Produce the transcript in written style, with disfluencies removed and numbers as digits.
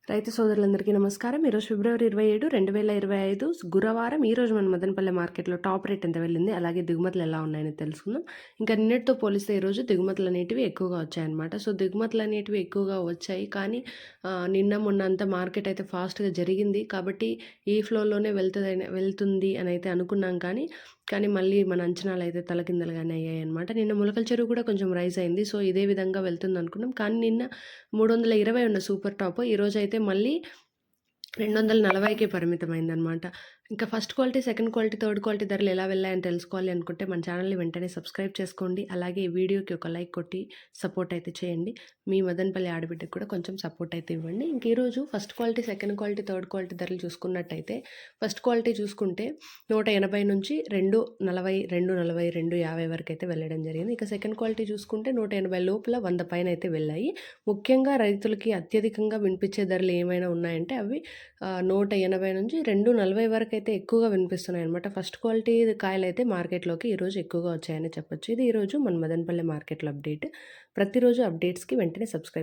రైతు సోదరులందరికీ నమస్కారం. ఈరోజు ఫిబ్రవరి 27, 2025 గురువారం. ఈరోజు మన మదనపల్లె మార్కెట్‌లో టాప్ రేట్ ఎంత వెళ్ళింది, అలాగే దిగుమతులు ఎలా ఉన్నాయని తెలుసుకుందాం. ఇంకా నిన్నటితో పోలిస్తే ఈరోజు దిగుమతులు అనేటివి ఎక్కువగా వచ్చాయన్నమాట. సో, దిగుమతులు అనేటివి ఎక్కువగా వచ్చాయి. కానీ నిన్న మొన్న అంతా మార్కెట్ అయితే ఫాస్ట్‌గా జరిగింది. కాబట్టి ఈ ఫ్లోలోనే వెళ్తుంది అని అయితే అనుకున్నాం. కానీ మళ్ళీ మన అంచనాలైతే తలకిందలుగానే అయ్యాయన్నమాట. నిన్న మొలకల చెరువు కూడా కొంచెం రైజ్ అయింది. సో, ఇదే విధంగా వెళ్తుందనుకున్నాం. కానీ నిన్న 320 ఉన్న సూపర్ టాప్ ఈరోజైతే మళ్ళీ 240కే పరిమితమైందనమాట. ఇంకా first quality, second quality, third quality ధరలు ఎలా వెళ్ళాయని తెలుసుకోవాలి అనుకుంటే మన ఛానల్‌ని వెంటనే సబ్స్క్రైబ్ చేసుకోండి. అలాగే ఈ వీడియోకి ఒక లైక్ కొట్టి సపోర్ట్ అయితే చేయండి. మీ మదనపల్లి ఆడబిడ్డకి కూడా కొంచెం సపోర్ట్ అయితే ఇవ్వండి. ఇంక ఈరోజు first quality, second quality, third quality ధరలు చూసుకున్నట్టయితే ఫస్ట్ క్వాలిటీ చూసుకుంటే 180 నుంచి 240, 240, 250 వరకైతే వెళ్ళడం జరిగింది. ఇక సెకండ్ క్వాలిటీ చూసుకుంటే 180 లోపల 100 పైన అయితే వెళ్ళాయి. ముఖ్యంగా రైతులకి అత్యధికంగా వినిపించే ధరలు ఏమైనా ఉన్నాయంటే అవి 180 నుంచి 240 వరకైతే ఎక్కువగా వినిపిస్తున్నాయన్నమాట. ఫస్ట్ క్వాలిటీ కాయలైతే మార్కెట్‌లోకి ఈరోజు ఎక్కువగా వచ్చాయని చెప్పొచ్చు. ఇది ఈరోజు మన మదనపల్లె మార్కెట్‌లో అప్డేట్. ప్రతిరోజు అప్డేట్స్‌కి వెంటనే సబ్స్క్రైబ్